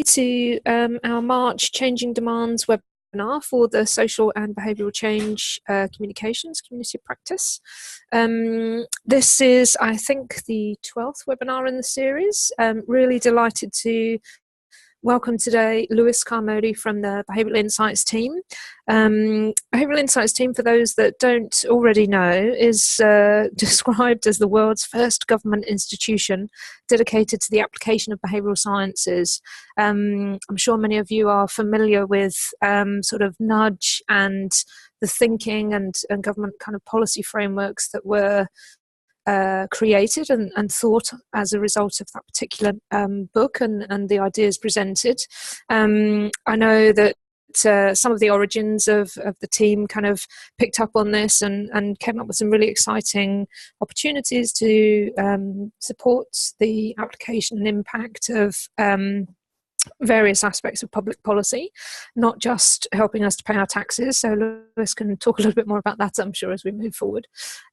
to our March Changing Demands webinar for the Social and Behavioural Change Communications Community of Practice. This is, I think, the 12th webinar in the series. Really delighted to welcome today Lewis Carmody from the Behavioural Insights Team. Behavioural Insights Team, for those that don't already know, is described as the world's first government institution dedicated to the application of behavioural sciences. I'm sure many of you are familiar with sort of nudge and the thinking and government kind of policy frameworks that were created and thought as a result of that particular book and the ideas presented. I know that some of the origins of the team kind of picked up on this and came up with some really exciting opportunities to support the application and impact of various aspects of public policy, not just helping us to pay our taxes. So Lewis can talk a little bit more about that, I'm sure, as we move forward.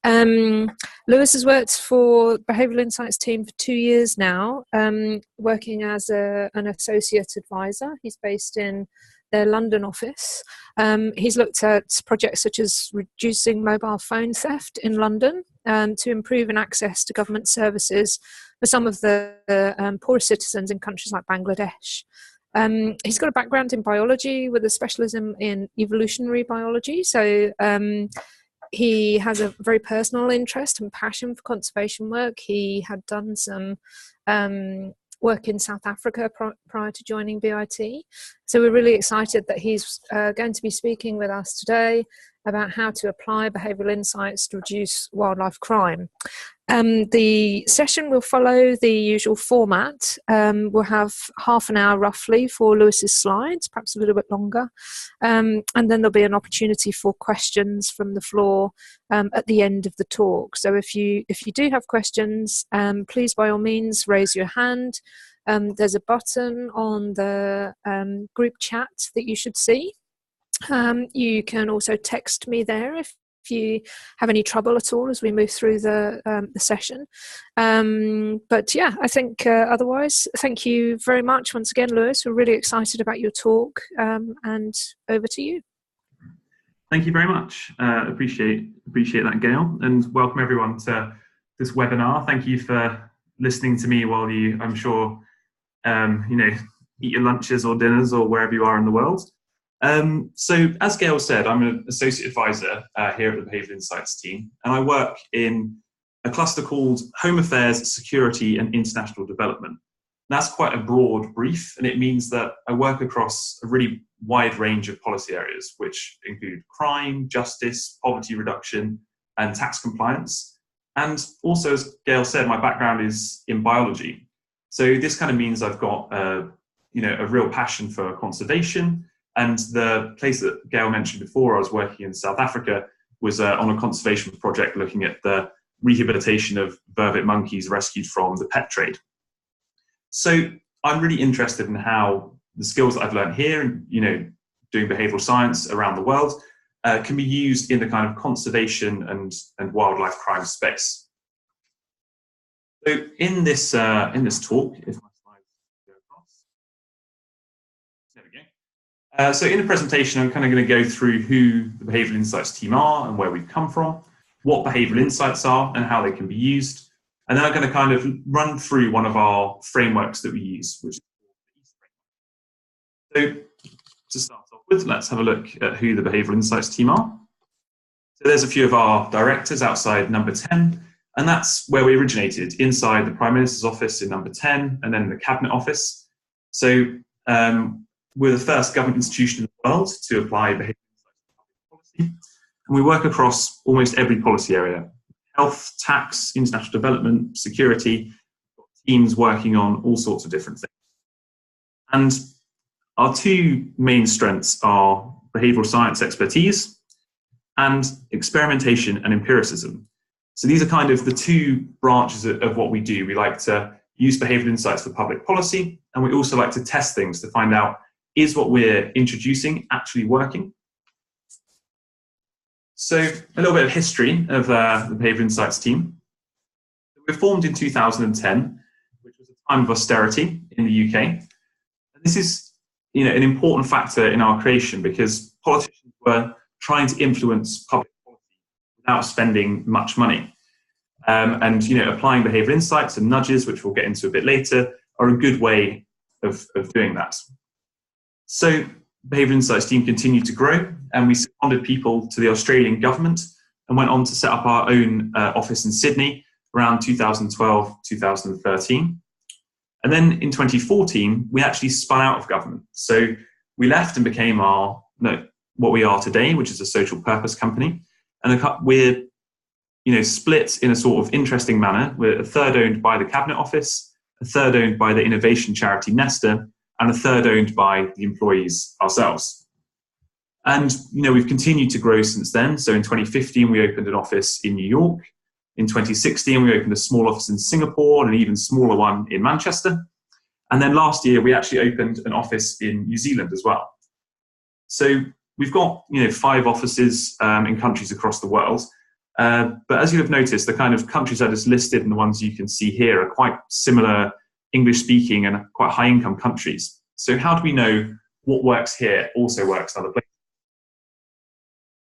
Lewis has worked for Behavioural Insights Team for 2 years now, working as an associate advisor. He's based in their London office. He's looked at projects such as reducing mobile phone theft in London to improve access to government services for some of the poorest citizens in countries like Bangladesh. He's got a background in biology with a specialism in evolutionary biology, so he has a very personal interest and passion for conservation work. He had done some work in South Africa prior to joining BIT. So we're really excited that he's going to be speaking with us today about how to apply behavioural insights to reduce wildlife crime. The session will follow the usual format. We'll have half an hour roughly for Lewis's slides, perhaps a little bit longer. And then there'll be an opportunity for questions from the floor at the end of the talk. So if you do have questions, please by all means raise your hand. There's a button on the group chat that you should see. You can also text me there if you have any trouble at all as we move through the session. But yeah, I think otherwise, thank you very much once again, Lewis. We're really excited about your talk, and over to you. Thank you very much. Appreciate that, Gail, and welcome everyone to this webinar. Thank you for listening to me while you, I'm sure, eat your lunches or dinners or wherever you are in the world. So as Gail said, I'm an associate advisor here at the Behavioural Insights team, and I work in a cluster called Home Affairs, Security and International Development. And that's quite a broad brief, and it means that I work across a really wide range of policy areas, which include crime, justice, poverty reduction, and tax compliance. And also, as Gail said, my background is in biology. So this kind of means I've got a real passion for conservation. And the place that Gail mentioned before, I was working in South Africa, was on a conservation project looking at the rehabilitation of vervet monkeys rescued from the pet trade. So I'm really interested in how the skills that I've learned here and doing behavioural science around the world can be used in the kind of conservation and wildlife crime space. So in this talk, if my slides go across, there we go. So in the presentation, I'm kind of going to go through who the Behavioural Insights team are and where we've come from, what behavioural insights are and how they can be used. And then I'm going to kind of run through one of our frameworks that we use, which is the EAST framework. So to start off with, let's have a look at who the Behavioural Insights team are. So there's a few of our directors outside number 10, and that's where we originated, inside the Prime Minister's office in number 10, and then the Cabinet office. So we're the first government institution in the world to apply behavioural insights to public policy, and we work across almost every policy area: health, tax, international development, security. We've got teams working on all sorts of different things. And our two main strengths are behavioural science expertise and experimentation and empiricism. So these are kind of the two branches of what we do. We like to use behavioural insights for public policy, and we also like to test things to find out, is what we're introducing actually working? So a little bit of history of the Behavioural Insights team. We were formed in 2010, which was a time of austerity in the UK. And This is, an important factor in our creation because politicians were trying to influence public policy without spending much money. And applying behavioural insights and nudges, which we'll get into a bit later, are a good way of doing that. So Behavioural Insights Team continued to grow, and we seconded people to the Australian government and went on to set up our own office in Sydney around 2012, 2013. And then in 2014, we actually spun out of government. So we left and became what we are today, which is a social purpose company. And we're split in a sort of interesting manner. We're a third owned by the Cabinet Office, a third owned by the innovation charity Nesta, and a third owned by the employees ourselves. And, we've continued to grow since then. So in 2015, we opened an office in New York. In 2016, we opened a small office in Singapore and an even smaller one in Manchester. And then last year, we actually opened an office in New Zealand as well. So we've got, 5 offices in countries across the world. But as you have noticed, the kind of countries I just listed and the ones you can see here are quite similar English-speaking and quite high-income countries. So how do we know what works here also works in other places?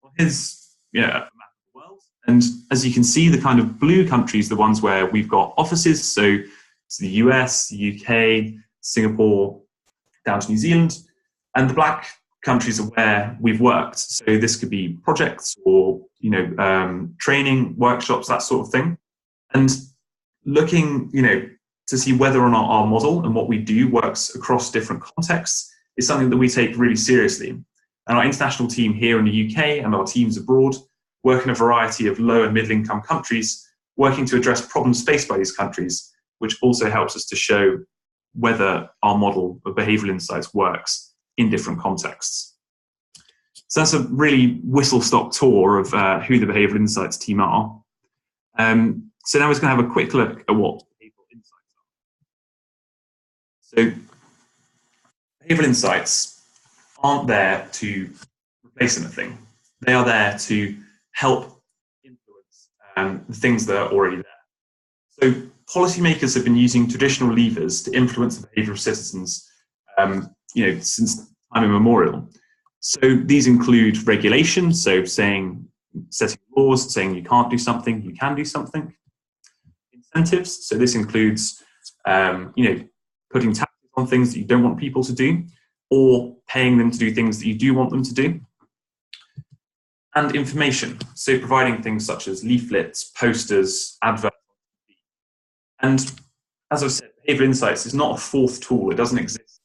Well, here's a map of the world. And as you can see, the kind of blue countries, the ones where we've got offices, so it's the US, the UK, Singapore, down to New Zealand, and the black countries are where we've worked. So this could be projects or training, workshops, that sort of thing. And looking, to see whether or not our model and what we do works across different contexts is something that we take really seriously. And our international team here in the UK and our teams abroad work in a variety of low and middle income countries, working to address problems faced by these countries, which also helps us to show whether our model of behavioural insights works in different contexts. So that's a really whistle-stop tour of who the Behavioural Insights team are. So now we're going to have a quick look at what behavioural insights are. So behavioural insights aren't there to replace anything. They are there to help influence the things that are already there. So policymakers have been using traditional levers to influence the behaviour of citizens since time immemorial. So these include regulation, so setting laws, saying you can't do something, you can do something. Incentives, so this includes putting taxes on things that you don't want people to do, or paying them to do things that you do want them to do. And information, so providing things such as leaflets, posters, adverts. And as I've said, Behavioural Insights is not a fourth tool. It doesn't exist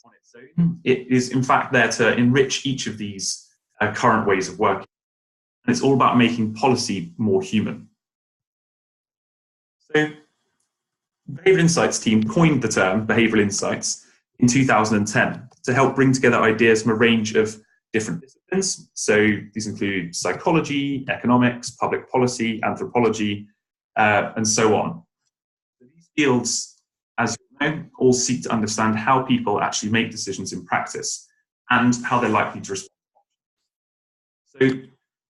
on its own. It is, in fact, there to enrich each of these current ways of working. And it's all about making policy more human. So the Behavioural Insights team coined the term Behavioural Insights in 2010 to help bring together ideas from a range of different disciplines. So these include psychology, economics, public policy, anthropology, and so on. These fields, as you know, all seek to understand how people actually make decisions in practice and how they're likely to respond. So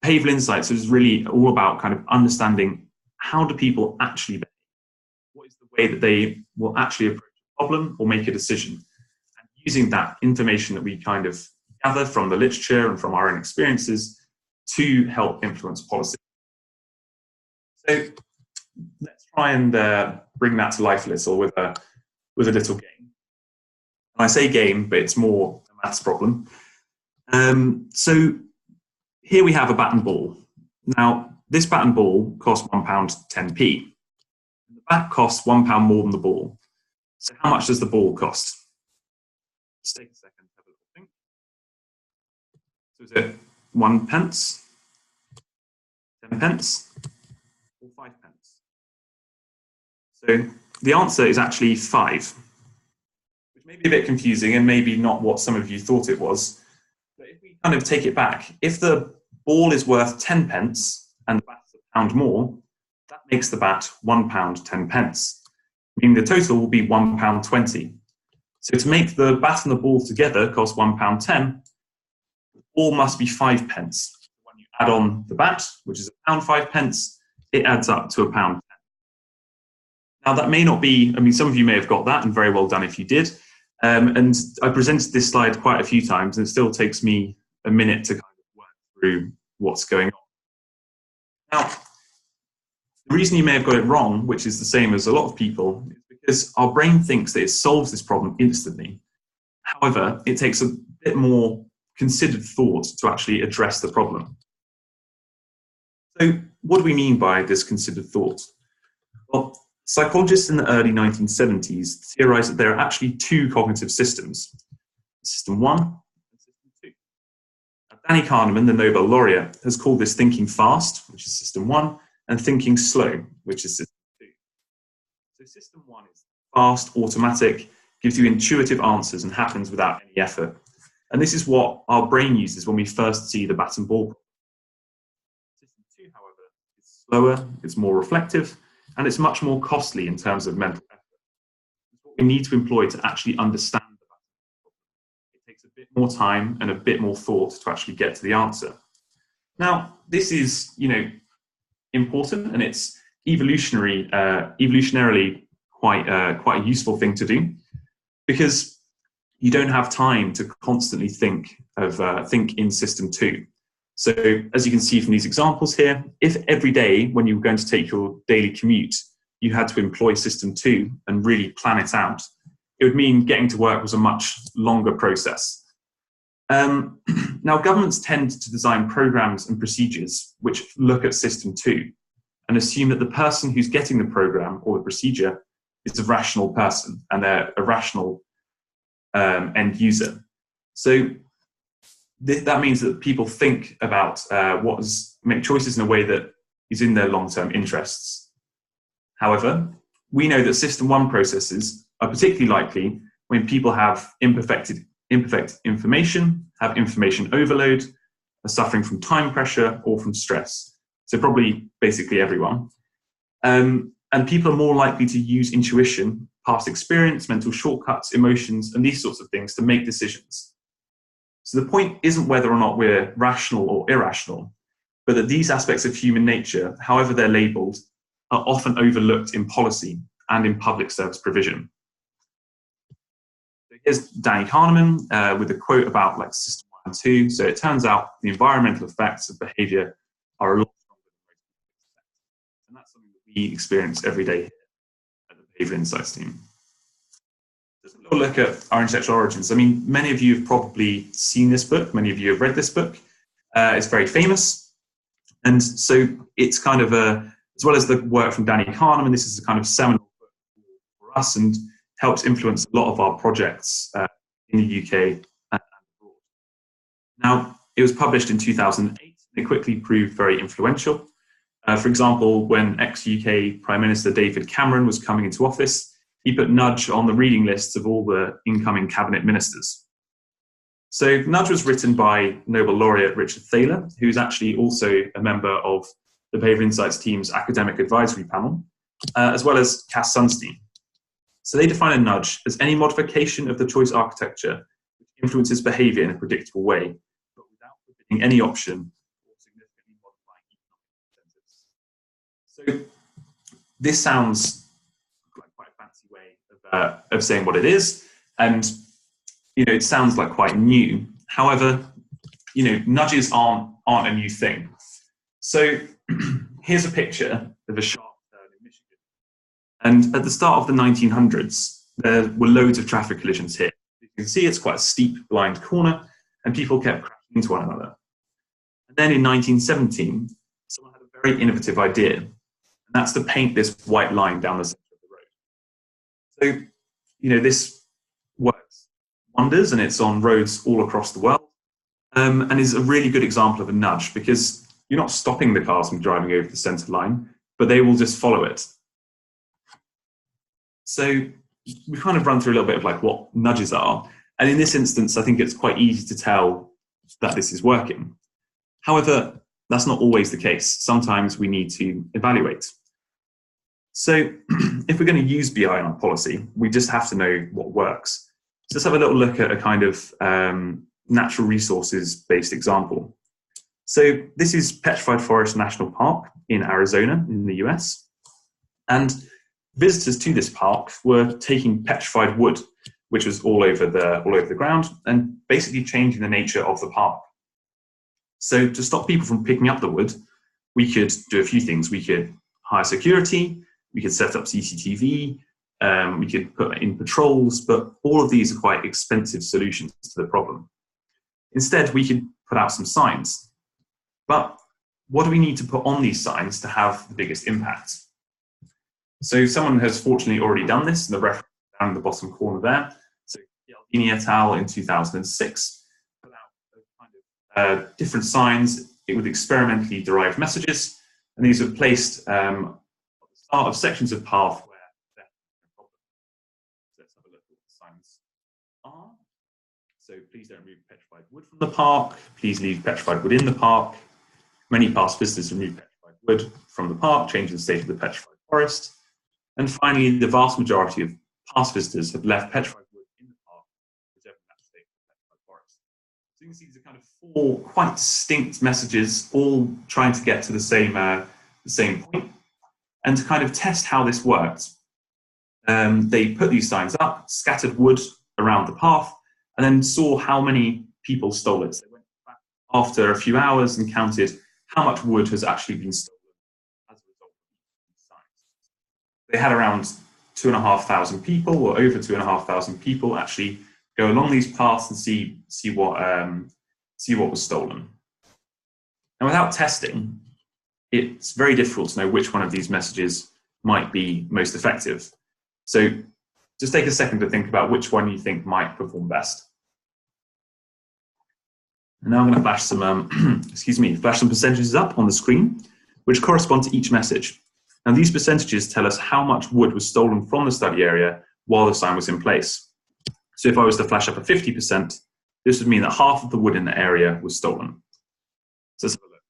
Behavioural Insights is really all about kind of understanding how do people actually behave? What is the way that they will actually approach a problem or make a decision? And using that information that we kind of gather from the literature and from our own experiences to help influence policy. So let's try and bring that to life a little with a little game. And I say game, but it's more a maths problem. So here we have a bat and ball. Now, this bat and ball costs £1.10p. The bat costs £1 more than the ball. So how much does the ball cost? Let's take a second to have a little think. So is it 1 pence, 10 pence, or 5 pence? So the answer is actually 5, which may be a bit confusing and maybe not what some of you thought it was. But if we kind of take it back, if the ball is worth 10 pence and the bat's £1 more, that makes the bat £1 10 pence, meaning the total will be £1.20. So to make the bat and the ball together cost £1.10, the ball must be 5 pence. When you add on the bat, which is £1 5 pence, it adds up to £1.10. Now that may not be, I mean, some of you may have got that, and very well done if you did, And I presented this slide quite a few times, and it still takes me a minute to kind of work through what's going on. Now, the reason you may have got it wrong, which is the same as a lot of people, is because our brain thinks that it solves this problem instantly. However, it takes a bit more considered thought to actually address the problem. So what do we mean by this considered thought? Well, psychologists in the early 1970s theorized that there are actually two cognitive systems, System 1 and System 2. Now, Danny Kahneman, the Nobel laureate, has called this thinking fast, which is System 1, and thinking slow, which is System 2. So System 1 is fast, automatic, gives you intuitive answers and happens without any effort. And this is what our brain uses when we first see the bat and ball. System 2, however, is slower, it's more reflective, and it's much more costly in terms of mental effort. It's what we need to employ to actually understand the bat and ball problem. It takes a bit more time and a bit more thought to actually get to the answer. Now, this is, important, and it's evolutionarily quite a useful thing to do, because you don't have time to constantly think in System 2. So as you can see from these examples here, if every day when you were going to take your daily commute, you had to employ System 2 and really plan it out, it would mean getting to work was a much longer process. Now, governments tend to design programs and procedures which look at System 2 and assume that the person who's getting the program or the procedure is a rational person and they're a rational end user. So that means that people think about make choices in a way that is in their long-term interests. However, we know that System 1 processes are particularly likely when people have imperfect information, have information overload, are suffering from time pressure or from stress. So probably basically everyone. And people are more likely to use intuition, past experience, mental shortcuts, emotions, and these sorts of things to make decisions. So the point isn't whether or not we're rational or irrational, but that these aspects of human nature, however they're labelled, are often overlooked in policy and in public service provision. So here's Danny Kahneman with a quote about System 1 and 2. So it turns out the environmental effects of behaviour are a lot stronger than most people expect. And that's something that we experience every day here at the Behavioural Insights Team. Just a little look at our intellectual origins. I mean, many of you have probably seen this book. Many of you have read this book. It's very famous. And so it's kind of as well as the work from Danny Kahneman, this is a kind of seminal book for us and helps influence a lot of our projects in the UK and abroad. Now, it was published in 2008. And it quickly proved very influential. For example, when ex-UK Prime Minister David Cameron was coming into office, he put Nudge on the reading lists of all the incoming cabinet ministers. So Nudge was written by Nobel laureate Richard Thaler, who's actually also a member of the Behavioural Insights Team's academic advisory panel, as well as Cass Sunstein. So they define a nudge as any modification of the choice architecture which influences behaviour in a predictable way, but without forbidding any option or significantly modifying economic incentives. So this sounds like quite a fancy way of saying what it is, and it sounds like quite new. However, nudges aren't a new thing. So here's a picture of a sharp turn in Michigan. And at the start of the 1900s, there were loads of traffic collisions here. You can see it's quite a steep, blind corner, and people kept crashing into one another. And then in 1917, someone had a very innovative idea, and that's to paint this white line down the center of the road. So, this works wonders, and it's on roads all across the world, and is a really good example of a nudge, because you're not stopping the cars from driving over the center line, but they will just follow it. So we kind of run through a little bit of what nudges are. And in this instance, I think it's quite easy to tell that this is working. However, that's not always the case. Sometimes we need to evaluate. So if we're going to use BI in our policy, we just have to know what works. So let's have a little look at a kind of natural resources-based example. So this is Petrified Forest National Park in Arizona in the US. And visitors to this park were taking petrified wood which was all over the ground, and basically changing the nature of the park. So to stop people from picking up the wood, we could do a few things. We could hire security, we could set up CCTV, we could put in patrols, but all of these are quite expensive solutions to the problem. Instead, we could put out some signs. But what do we need to put on these signs to have the biggest impact? So someone has fortunately already done this, and the reference down in the bottom corner there. So Gialdini et al. In 2006 put out different signs with experimentally derived messages, and these were placed at the start of sections of path where there's no problem. So let's have a look at what the signs are. So please don't remove petrified wood from the park. Please leave petrified wood in the park. Many past visitors remove petrified wood from the park, changing the state of the petrified forest. And finally, the vast majority of past visitors have left petrified wood in the park, preserving that state of the petrified forest. So you can see these are kind of 4 quite distinct messages, all trying to get to the same point. And to kind of test how this worked, they put these signs up, scattered wood around the path, and then saw how many people stole it. So they went back after a few hours and counted how much wood has actually been stolen as a result of these signs. They had around 2,500 people, or over 2,500 people, actually go along these paths and see what was stolen. And without testing, it's very difficult to know which one of these messages might be most effective. So just take a second to think about which one you think might perform best. And now I'm going to flash some, flash some percentages up on the screen, which correspond to each message. Now these percentages tell us how much wood was stolen from the study area while the sign was in place. So if I was to flash up a 50%, this would mean that half of the wood in the area was stolen. So let's have a look.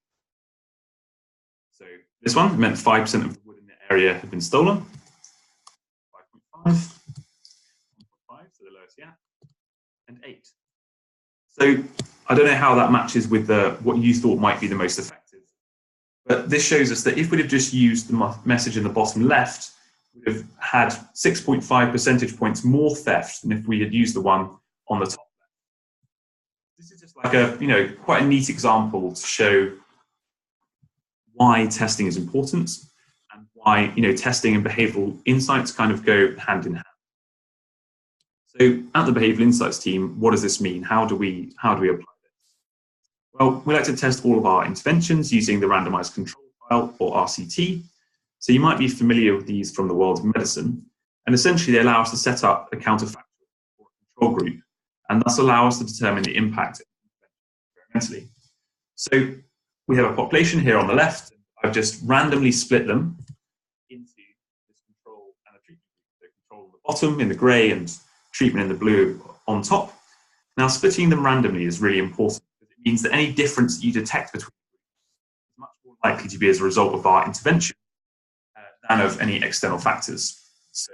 So this one meant 5% of the wood in the area had been stolen. 5.5, 1.5, so the lowest yet, and 8. So I don't know how that matches with what you thought might be the most effective. But this shows us that if we'd have just used the message in the bottom left, we'd have had 6.5 percentage points more theft than if we had used the one on the top left. This is just like a, quite a neat example to show why testing is important and why, testing and behavioural insights kind of go hand in hand. So at the Behavioural Insights team, what does this mean? How do we apply this? Well, we like to test all of our interventions using the randomized control trial, or RCT. So you might be familiar with these from the world of medicine. And essentially, they allow us to set up a counterfactual or control group, and thus allow us to determine the impact experimentally. So we have a population here on the left. I've just randomly split them into this control and a treatment group. So control on the bottom in the grey and treatment in the blue on top. Now, splitting them randomly is really important because it means that any difference that you detect between them is much more likely to be as a result of our intervention than of any external factors. So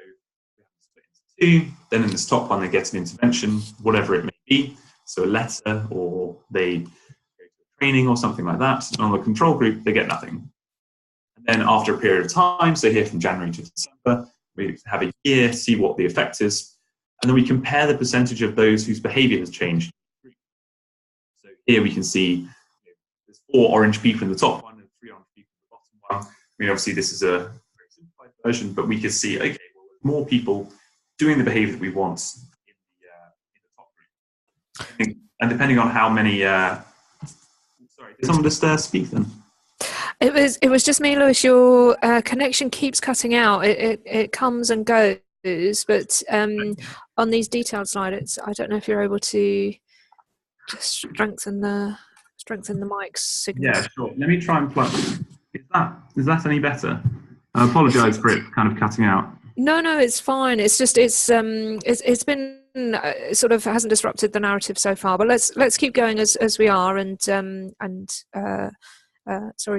we have to split into 2. Then in this top one, they get an intervention, whatever it may be. So a letter, or they go to training or something like that. And on the control group, they get nothing. And then after a period of time, so here from January to December, we have a year, see what the effect is. And then we compare the percentage of those whose behaviour has changed. So here we can see there's 4 orange people in the top one and 3 orange people in the bottom one. I mean, obviously this is a very simplified version, but we can see, okay, well, there's more people doing the behaviour that we want in the top group. And depending on how many, sorry, did someone just speak then? It was just me, Lewis. Your connection keeps cutting out. It comes and goes. But on these detailed slides, I don't know if you're able to just strengthen the mic signal. Yeah, sure. Let me try and plug. Is that any better? I apologise for it kind of cutting out. No, it's fine. It's just it's been sort of hasn't disrupted the narrative so far. But let's keep going as we are. And sorry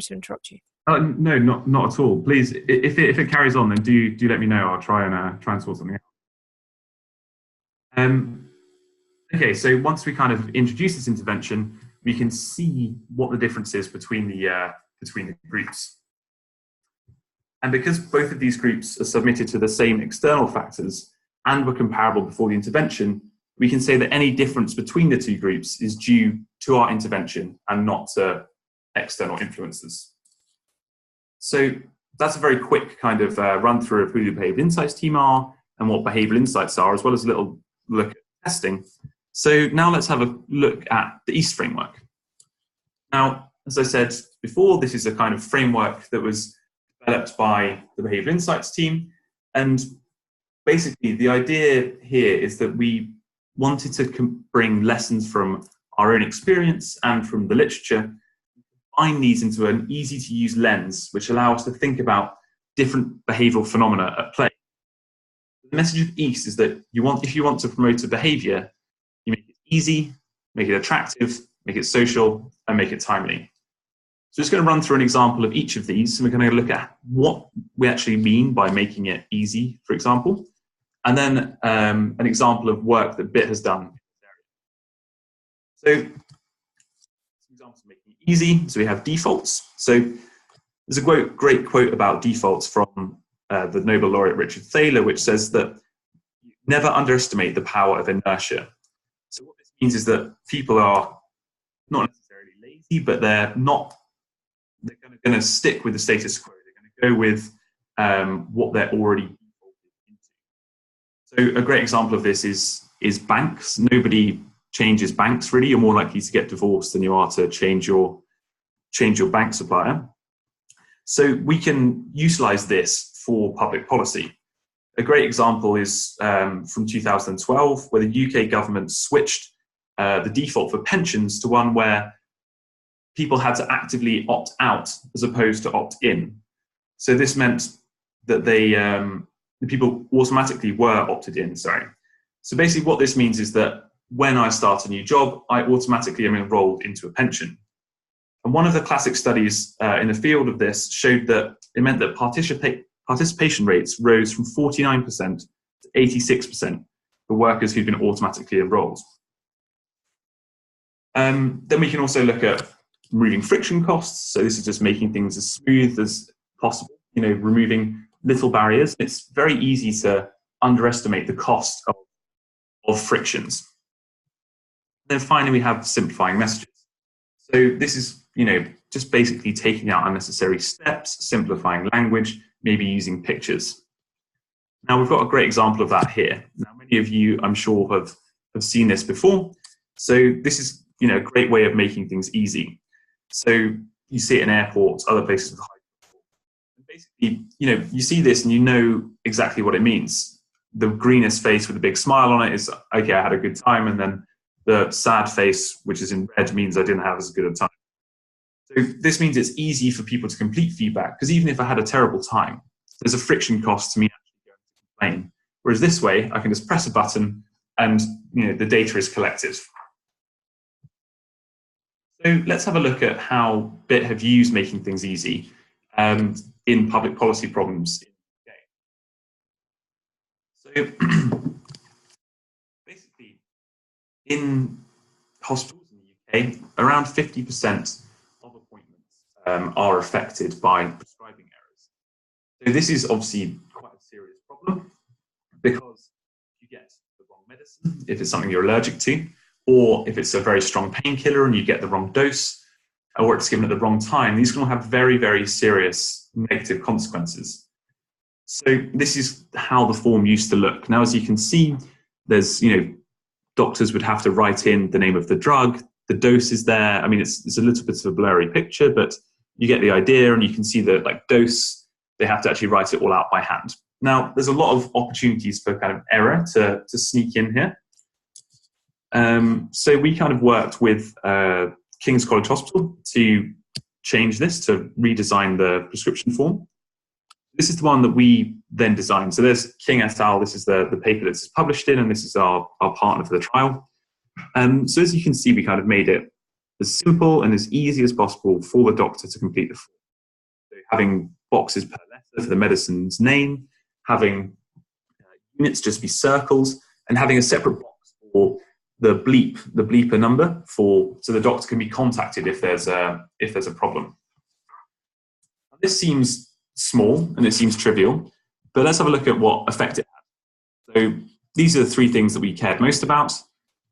to interrupt you. No, not at all. Please, if it carries on, then do let me know. I'll try and sort something out. Okay, so once we kind of introduce this intervention, we can see what the difference is between the groups. And because both of these groups are submitted to the same external factors, and were comparable before the intervention, we can say that any difference between the two groups is due to our intervention and not to external influences. So that's a very quick kind of run through of who the Behavioural Insights team are and what behavioural insights are, as well as a little look at testing. So now let's have a look at the EAST framework. Now, as I said before, this is a kind of framework that was developed by the Behavioural Insights team. And basically, the idea here is that we wanted to bring lessons from our own experience and from the literature, combine these into an easy-to-use lens, which allow us to think about different behavioural phenomena at play. The message of EAST is that if you want to promote a behaviour, you make it easy, make it attractive, make it social, and make it timely. So I'm just going to run through an example of each of these, and we're going to look at what we actually mean by making it easy, for example, and then an example of work that BIT has done. So, examples of making it easy. So we have defaults. So there's a great quote about defaults from the Nobel laureate Richard Thaler, which says that you never underestimate the power of inertia. So what this means is that people are not necessarily lazy, but they're going to stick with the status quo. They're going to go with what they're already defaulted into. So a great example of this is banks. Nobody changes banks really. You're more likely to get divorced than you are to change your bank supplier. So we can utilize this for public policy. A great example is from 2012, where the UK government switched the default for pensions to one where people had to actively opt out as opposed to opt in. So this meant that the people automatically were opted in, sorry. So basically what this means is that when I start a new job, I automatically am enrolled into a pension. And one of the classic studies in the field of this showed that it meant that participation rates rose from 49% to 86% for workers who'd been automatically enrolled. Then we can also look at removing friction costs. So this is just making things as smooth as possible, removing little barriers. It's very easy to underestimate the cost of frictions. Then finally, we have simplifying messages. So this is, just basically taking out unnecessary steps, simplifying language, maybe using pictures. Now we've got a great example of that here. Now many of you, I'm sure, have seen this before. So this is, a great way of making things easy. So you see it in airports, other places with high. Basically, you see this and you know exactly what it means. The greenest face with a big smile on it is, okay, I had a good time. And then the sad face, which is in red, means I didn't have as good a time. So this means it's easy for people to complete feedback, because even if I had a terrible time, there's a friction cost to me actually going to complain. Whereas this way, I can just press a button and the data is collected. So let's have a look at how BIT have used making things easy in public policy problems in the UK. So basically, in hospitals in the UK, around 50% of appointments are affected by prescribing errors. So this is obviously quite a serious problem, because you get the wrong medicine if it's something you're allergic to, or if it's a very strong painkiller and you get the wrong dose, or it's given at the wrong time, these can all have very, very serious negative consequences. So this is how the form used to look. Now, as you can see, there's, doctors would have to write in the name of the drug, the dose is there. I mean, it's a little bit of a blurry picture, but you get the idea, and you can see the dose, they have to actually write it all out by hand. Now, there's a lot of opportunities for kind of error to sneak in here. So we kind of worked with King's College Hospital to change this, to redesign the prescription form. This is the one that we then designed. So there's King et al. This is the paper that's published in, and this is our partner for the trial. So as you can see, we kind of made it as simple and as easy as possible for the doctor to complete the form. So having boxes per letter for the medicine's name, having units just be circles, and having a separate box for the bleeper number so the doctor can be contacted if there's a problem. This seems small and it seems trivial, but let's have a look at what effect it had. So these are the three things that we cared most about.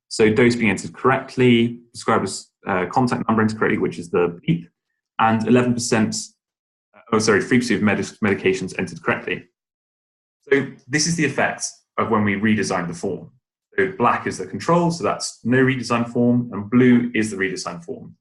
So dose being entered correctly, prescriber's contact number entered correctly, which is the beep, and 11%, frequency of medications entered correctly. So this is the effect of when we redesigned the form. So black is the control, so that's no redesigned form, and blue is the redesigned form.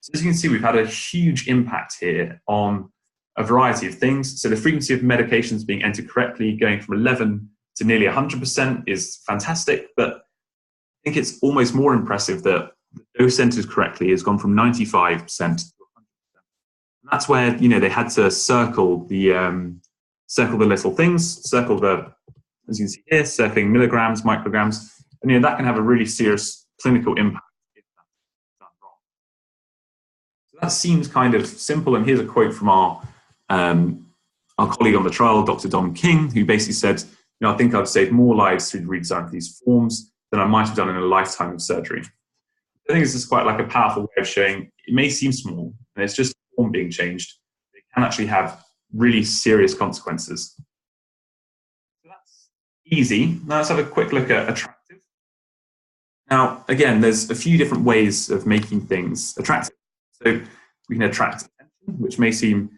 So as you can see, we've had a huge impact here on a variety of things. So the frequency of medications being entered correctly, going from 11 to nearly 100% is fantastic, but I think it's almost more impressive that the dose entered correctly has gone from 95% to 100%. And that's where, they had to circle the little things, circle the, as you can see here, circling milligrams, micrograms, and that can have a really serious clinical impact if that's done wrong. So that seems kind of simple, and here's a quote from our colleague on the trial, Dr. Dom King, who basically said, I think I've saved more lives through the redesign of these forms than I might have done in a lifetime of surgery. I think this is quite like a powerful way of showing it may seem small, and it's just a form being changed. It can actually have really serious consequences. So that's easy. Now let's have a quick look at attractive. Now, again, there's a few different ways of making things attractive. So we can attract attention, which may seem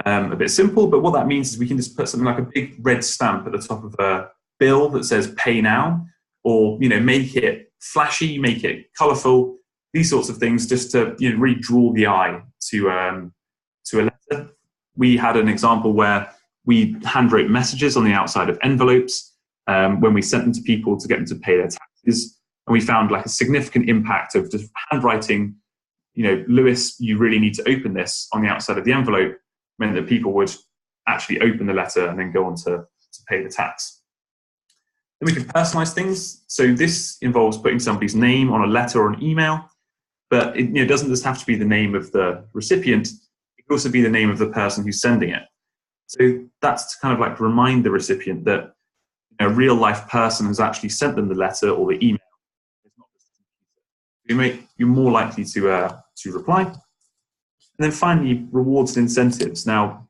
a bit simple, but what that means is we can just put something like a big red stamp at the top of a bill that says pay now, or make it flashy, make it colorful, these sorts of things, just to really draw the eye to a letter. We had an example where we handwrote messages on the outside of envelopes when we sent them to people to get them to pay their taxes, and we found like a significant impact of just handwriting, Lewis, you really need to open this on the outside of the envelope, meant that people would actually open the letter and then go on to pay the tax. Then we can personalize things. So this involves putting somebody's name on a letter or an email, but it doesn't just have to be the name of the recipient. It can also be the name of the person who's sending it. So that's to kind of like remind the recipient that a real life person has actually sent them the letter or the email. It's not just a computer. You're more likely to reply. And then finally, rewards and incentives. Now,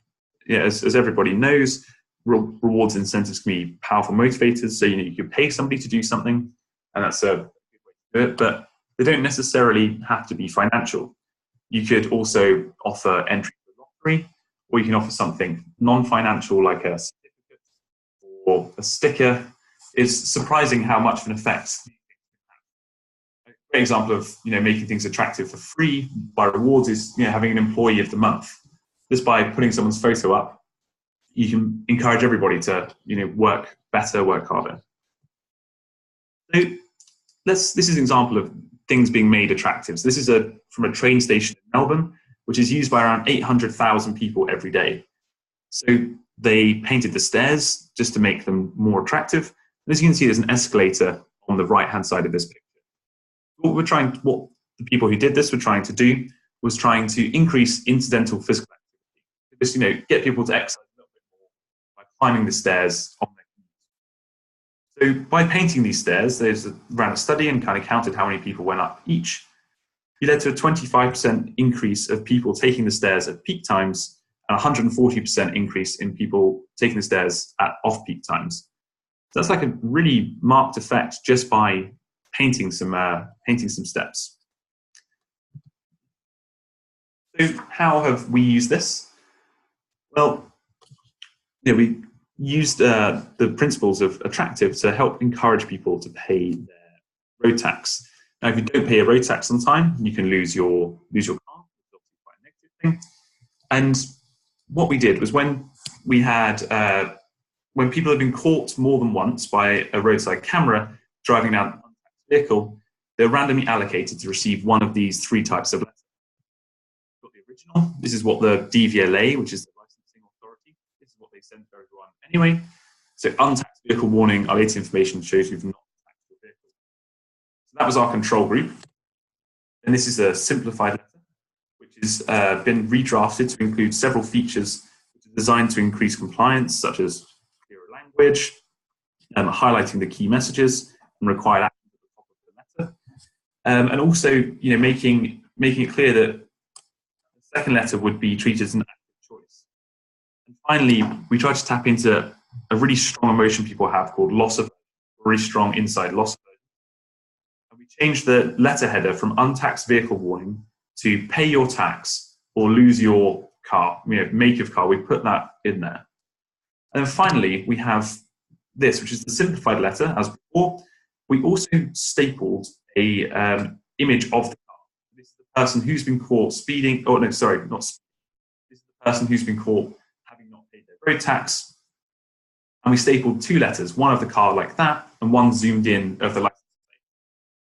as everybody knows, rewards and incentives can be powerful motivators. So you can pay somebody to do something, and that's a good way to do it. But they don't necessarily have to be financial. You could also offer entry to the lottery, or you can offer something non-financial like a certificate or a sticker. It's surprising how much of an effect. A great example of making things attractive for free by rewards is having an employee of the month. Just by putting someone's photo up, you can encourage everybody to work better, work harder. So this is an example of things being made attractive. So this is from a train station in Melbourne, which is used by around 800,000 people every day. So they painted the stairs just to make them more attractive. And as you can see, there's an escalator on the right-hand side of this picture. What the people who did this were trying to do was trying to increase incidental physical activity. Just, get people to exercise a little bit more by climbing the stairs on their commute. So by painting these stairs, they ran a study and kind of counted how many people went up each. It led to a 25% increase of people taking the stairs at peak times and 140% increase in people taking the stairs at off-peak times. So that's like a really marked effect just by painting some steps. So how have we used this? Well, we used the principles of attractive to help encourage people to pay their road tax. Now, if you don't pay your road tax on time, you can lose your car. It's obviously quite a negative thing. And what we did was when people had been caught more than once by a roadside camera driving down an untaxed vehicle, they're randomly allocated to receive one of these three types of letters. Got the original. This is what the DVLA, which is the licensing authority, this is what they send to everyone anyway. So untaxed vehicle warning, our latest information shows you've not taxed your vehicle. So that was our control group. And this is a simplified letter, which has been redrafted to include several features which are designed to increase compliance, such as clearer language, highlighting the key messages and required action at the top of the letter, and also making it clear that the second letter would be treated as an active choice. And finally, we tried to tap into a really strong emotion people have called loss of very strong inside loss aversion. And we changed the letter header from untaxed vehicle warning to pay your tax or lose your car, make of car. We put that in there. And then finally, we have this, which is the simplified letter, as before. We also stapled a image of the car. This is the person who's been caught speeding. Oh, no, sorry, not speeding. This is the person who's been caught having not paid their road tax. And we stapled two letters, one of the car like that, and one zoomed in of the license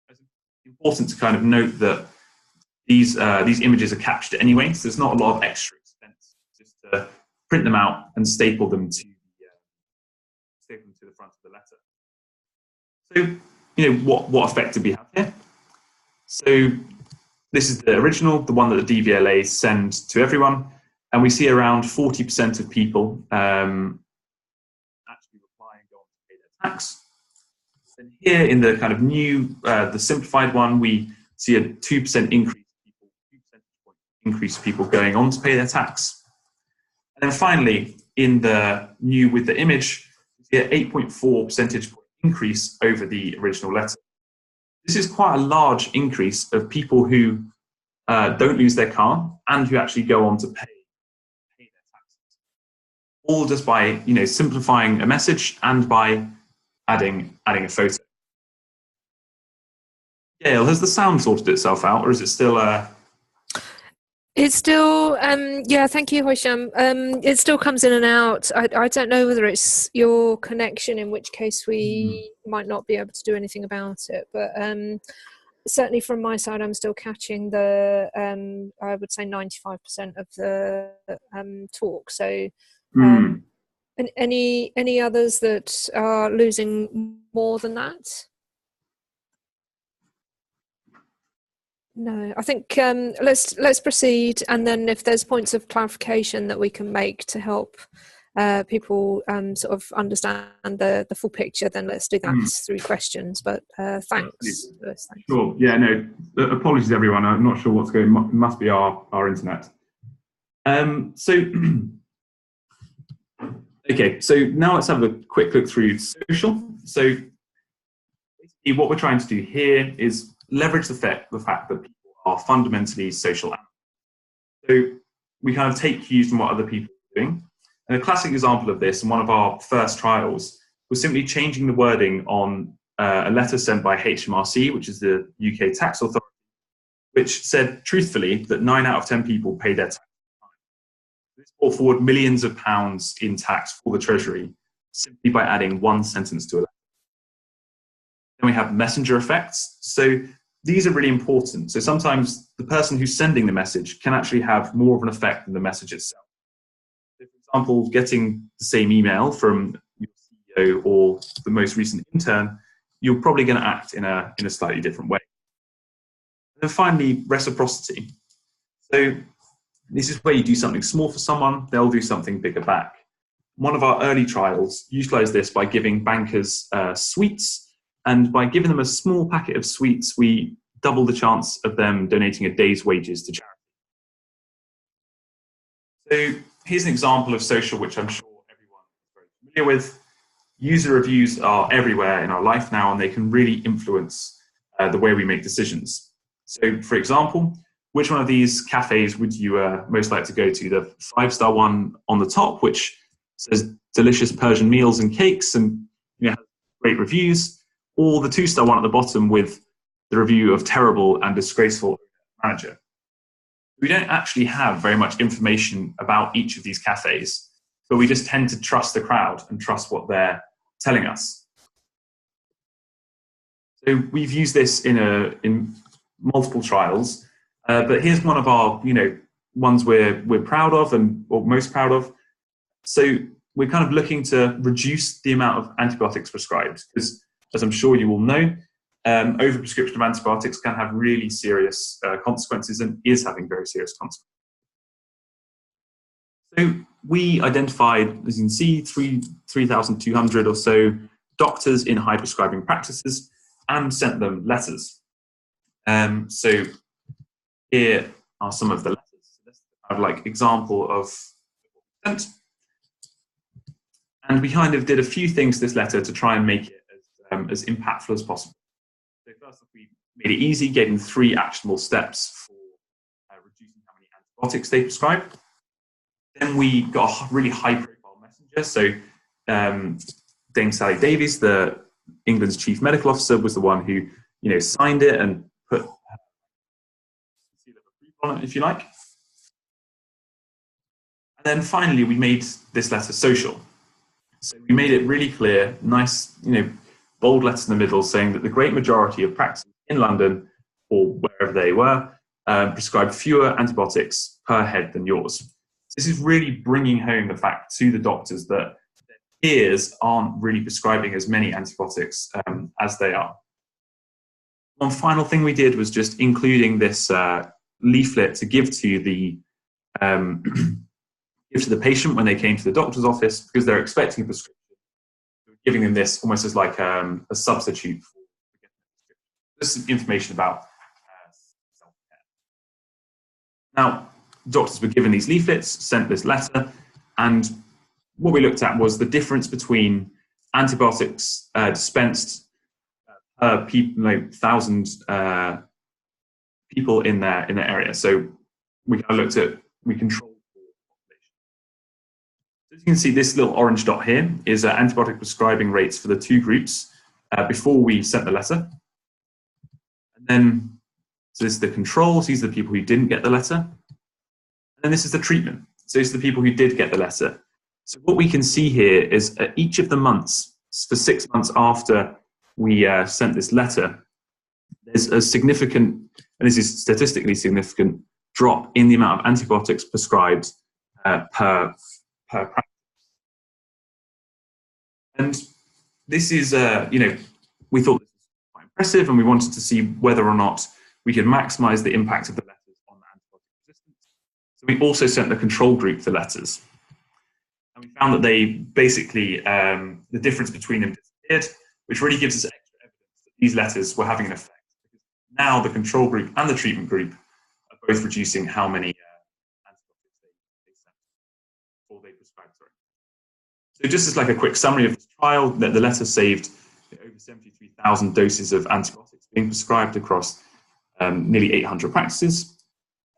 plate. It's important to kind of note that these images are captured anyway, so there's not a lot of extra expense just to print them out and staple them to the front of the letter. So, what effect did we have here? So this is the original, the one that the DVLA send to everyone, and we see around 40% of people actually reply and go on to pay their tax. And here in the kind of new, the simplified one, we see a 2% increase. Increase people going on to pay their tax. And then finally, in the new with the image, we see an 8.4 percentage point increase over the original letter. This is quite a large increase of people who don't lose their car and who actually go on to pay their taxes. All just by simplifying a message and by adding a photo. Gail, has the sound sorted itself out, or is it still It's still, yeah, thank you, Hosham. It still comes in and out. I don't know whether it's your connection, in which case we might not be able to do anything about it. But certainly from my side, I'm still catching the, I would say 95% of the talk. So and any others that are losing more than that? No, I think let's proceed, and then if there's points of clarification that we can make to help people sort of understand the full picture, then let's do that through questions. But thanks, Lewis. Thanks. Sure. Yeah. No. Apologies, everyone. I'm not sure what's going on. It must be our internet. Okay. So now let's have a quick look through social. So basically, what we're trying to do here is leverage the fact that people are fundamentally social animals. So we kind of take cues from what other people are doing. And a classic example of this in one of our first trials was simply changing the wording on a letter sent by HMRC, which is the UK tax authority, which said truthfully that 9 out of 10 people pay their tax on time. This brought forward millions of pounds in tax for the Treasury simply by adding one sentence to a letter. Then we have messenger effects. So these are really important. So sometimes the person who's sending the message can actually have more of an effect than the message itself. So for example, getting the same email from your CEO or the most recent intern, you're probably going to act in a slightly different way. And then finally, reciprocity. So this is where you do something small for someone, they'll do something bigger back. One of our early trials utilized this by giving bankers sweets. And by giving them a small packet of sweets, we double the chance of them donating a day's wages to charity. So here's an example of social, which I'm sure everyone is very familiar with. User reviews are everywhere in our life now, and they can really influence the way we make decisions. So for example, which one of these cafes would you most like to go to? The 5-star one on the top, which says delicious Persian meals and cakes and has great reviews, or the 2-star one at the bottom with the review of terrible and disgraceful manager. We don't actually have very much information about each of these cafes, but we just tend to trust the crowd and trust what they're telling us. So we've used this in multiple trials, but here's one of our ones we're proud of or most proud of. So we're kind of looking to reduce the amount of antibiotics prescribed because, as I'm sure you all know, overprescription of antibiotics can have really serious consequences and is having very serious consequences. So we identified, as you can see, 3,200 or so doctors in high prescribing practices and sent them letters. So here are some of the letters. This is kind of like example of what we sent. And we kind of did a few things to this letter to try and make it as impactful as possible. So first off, we made it easy, gave them 3 actionable steps for reducing how many antibiotics they prescribe. Then we got a really high-profile messenger. So Dame Sally Davies, England's chief medical officer, was the one who signed it and put seal of approval on it, if you like. And then finally, we made this letter social. So we made it really clear, nice, bold letters in the middle, saying that the great majority of practices in London, or wherever they were, prescribed fewer antibiotics per head than yours. This is really bringing home the fact to the doctors that their peers aren't really prescribing as many antibiotics as they are. One final thing we did was just including this leaflet to give to the patient when they came to the doctor's office, because they're expecting a prescription. We're giving them this almost as like a substitute for getting a prescription. This is information about self-care. Now, doctors were given these leaflets, sent this letter, and what we looked at was the difference between antibiotics dispensed per 1,000 people in their area. So we looked at, we controlled the population. So as you can see, this little orange dot here is antibiotic prescribing rates for the 2 groups before we sent the letter. And then, so this is the controls, these are the people who didn't get the letter. And then this is the treatment. So these are the people who did get the letter. So what we can see here is each of the months, for 6 months after we sent this letter, there's a significant, and this is statistically significant, drop in the amount of antibiotics prescribed per practice. And this is, we thought this was quite impressive, and we wanted to see whether or not we could maximize the impact of the letters on antibiotic resistance. So we also sent the control group the letters. And we found that they basically, the difference between them disappeared, which really gives us extra evidence that these letters were having an effect. Because now the control group and the treatment group are both reducing how many antibiotics they sent, or they prescribed, sorry. So just as like a quick summary of this trial, that the letter saved over 73,000 doses of antibiotics being prescribed across nearly 800 practices.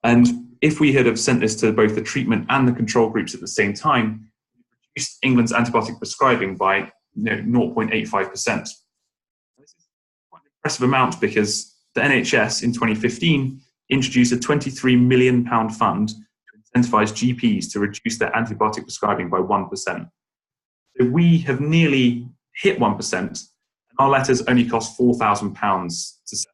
And if we had have sent this to both the treatment and the control groups at the same time, we reduced England's antibiotic prescribing by 0.85%. This is quite an impressive amount, because the NHS in 2015 introduced a £23 million fund to incentivise GPs to reduce their antibiotic prescribing by 1%. So we have nearly hit 1%, and our letters only cost £4,000 to send.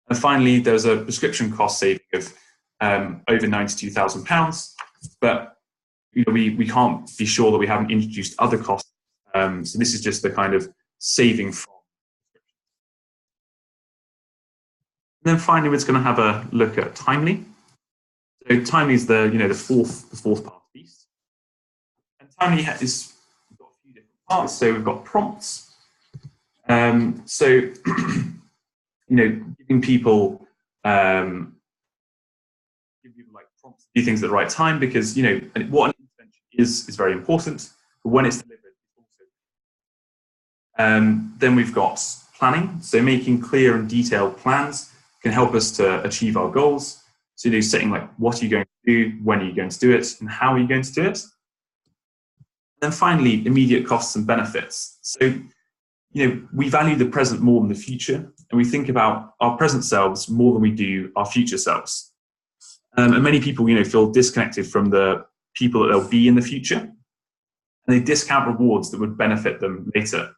And finally, there's a prescription cost saving of over £92,000, but we can't be sure that we haven't introduced other costs. So this is just the kind of saving from. And then finally, we're just going to have a look at Timely. So Timely is the fourth part of the beast. And Timely is got a few different parts. So we've got prompts. Giving people like prompts to do things at the right time, because what an intervention is very important, but when it's delivered, it's also. Then we've got planning, so making clear and detailed plans can help us to achieve our goals. So setting like what are you going to do, when are you going to do it, and how are you going to do it. And then finally, immediate costs and benefits. So we value the present more than the future, and we think about our present selves more than we do our future selves. And many people, feel disconnected from the people that they'll be in the future, and they discount rewards that would benefit them later.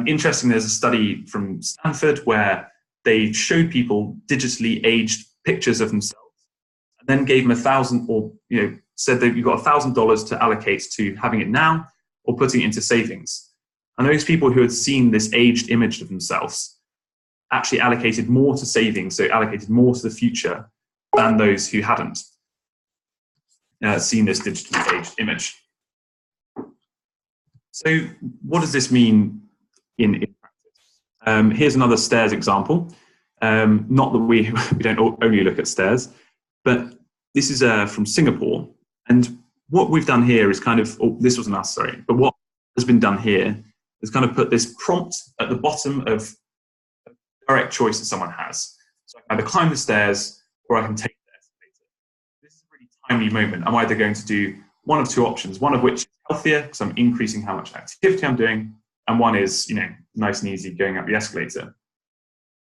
Interestingly, there's a study from Stanford where they showed people digitally aged pictures of themselves, and then gave them said that you've got $1,000 to allocate to having it now or putting it into savings. And those people who had seen this aged image of themselves actually allocated more to savings, so allocated more to the future, than those who hadn't seen this digitally aged image. So what does this mean in practice? Here's another stairs example. Not that we don't only look at stairs, but this is from Singapore. And what we've done here is this wasn't us, sorry, but what has been done here has kind of put this prompt at the bottom of a direct choice that someone has. So I can either climb the stairs or I can take the escalator. This is a really timely moment. I'm either going to do one of two options, one of which is healthier because I'm increasing how much activity I'm doing, and one is, nice and easy going up the escalator.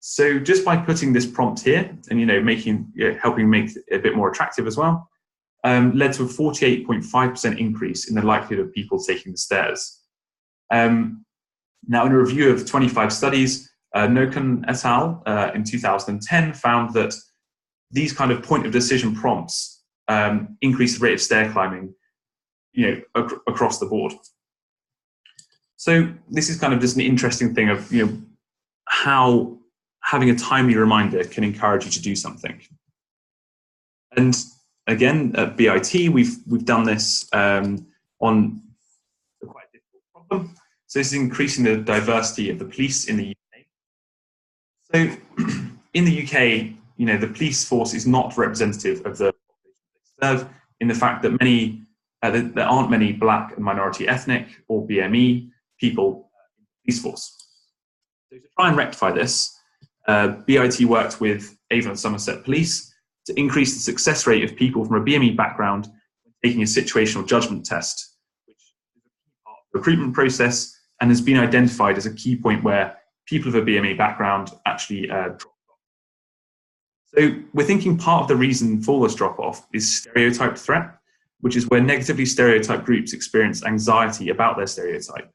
So just by putting this prompt here and, helping make it a bit more attractive as well, led to a 48.5% increase in the likelihood of people taking the stairs. Now, in a review of 25 studies, Nokan et al. In 2010 found that these kind of point of decision prompts increase the rate of stair climbing, across the board. So this is kind of just an interesting thing of, how having a timely reminder can encourage you to do something. And again, at BIT, we've done this on a quite difficult problem. So this is increasing the diversity of the police in the UK. So in the UK, the police force is not representative of the population they serve, in the fact that there aren't many Black and minority ethnic or BME people in the police force. So to try and rectify this, BIT worked with Avon and Somerset Police to increase the success rate of people from a BME background when taking a situational judgment test, which is a key part of the recruitment process and has been identified as a key point where people of a BME background actually drop off. So we're thinking part of the reason for this drop-off is stereotyped threat, which is where negatively stereotyped groups experience anxiety about their stereotype,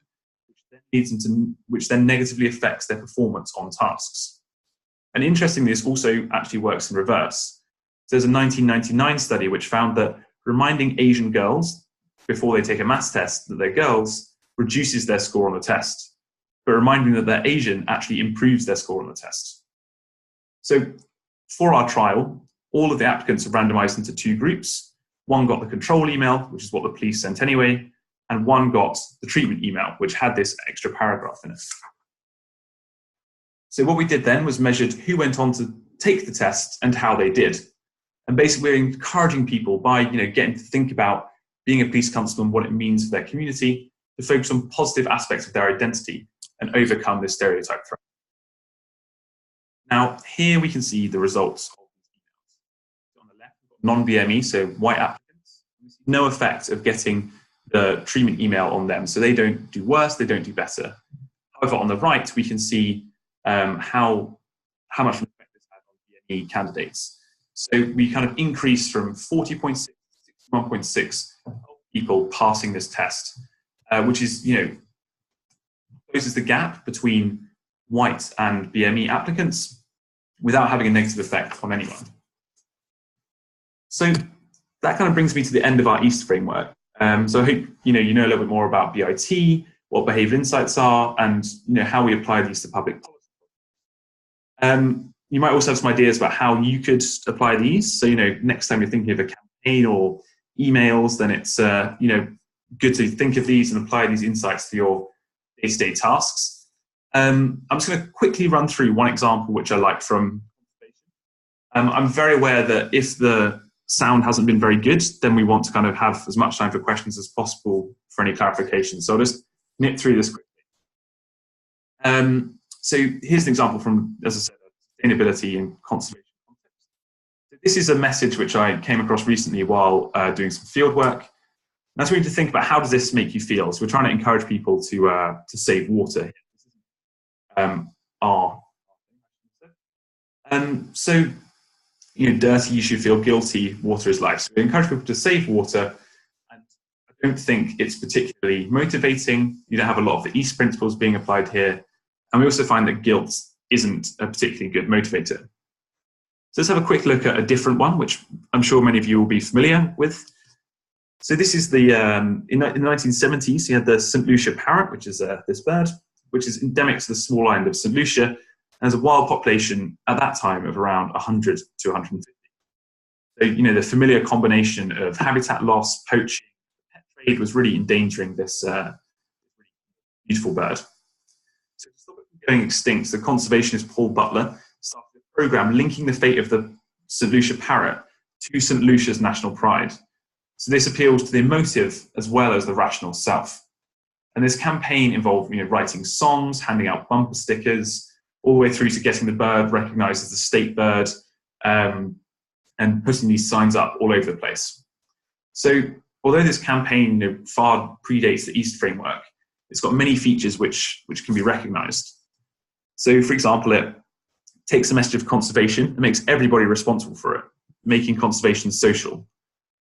which then negatively affects their performance on tasks. And interestingly, this also actually works in reverse. So there's a 1999 study which found that reminding Asian girls before they take a maths test that they're girls reduces their score on the test, but reminding them that they're Asian actually improves their score on the test. So for our trial, all of the applicants are randomized into two groups. One got the control email, which is what the police sent anyway, and one got the treatment email, which had this extra paragraph in it. So what we did then was measured who went on to take the test and how they did. And basically we're encouraging people by getting to think about being a police constable and what it means for their community, to focus on positive aspects of their identity and overcome this stereotype threat. Now, here we can see the results of these emails. On the left, we've got non-BME, so white applicants. We see no effect of getting the treatment email on them. So they don't do worse, they don't do better. However, on the right, we can see how much effect this had on BME candidates. So we kind of increased from 40.6 to 61.6 people passing this test, which is, closes the gap between white and BME applicants without having a negative effect on anyone. So that kind of brings me to the end of our EAST framework. So I hope you know a little bit more about BIT, what behavioural insights are, and how we apply these to public policy. You might also have some ideas about how you could apply these. So next time you're thinking of a campaign or emails, then it's good to think of these and apply these insights to your day-to-day tasks. I'm just going to quickly run through one example which I like from conservation. I'm very aware that if the sound hasn't been very good, then we want to kind of have as much time for questions as possible for any clarification. So I'll just nip through this quickly. So here's an example from, as I said, sustainability and conservation context. So this is a message which I came across recently while doing some field work. That's really to think about how does this make you feel. So we're trying to encourage people to save water. So dirty, you should feel guilty. Water is life. So we encourage people to save water, and I don't think it's particularly motivating. You don't have a lot of the EAST principles being applied here, and we also find that guilt isn't a particularly good motivator. So let's have a quick look at a different one, which I'm sure many of you will be familiar with. So this is the, in the 1970s, you had the St. Lucia parrot, which is this bird, which is endemic to the small island of St. Lucia, and has a wild population at that time of around 100 to 150. So, the familiar combination of habitat loss, poaching, pet trade was really endangering this beautiful bird. So to stop it from going extinct, the conservationist Paul Butler started a program linking the fate of the St. Lucia parrot to St. Lucia's national pride. So this appeals to the emotive as well as the rational self. And this campaign involved, writing songs, handing out bumper stickers, all the way through to getting the bird recognised as the state bird, and putting these signs up all over the place. So although this campaign far predates the EAST framework, it's got many features which can be recognised. So, for example, it takes a message of conservation and makes everybody responsible for it, making conservation social.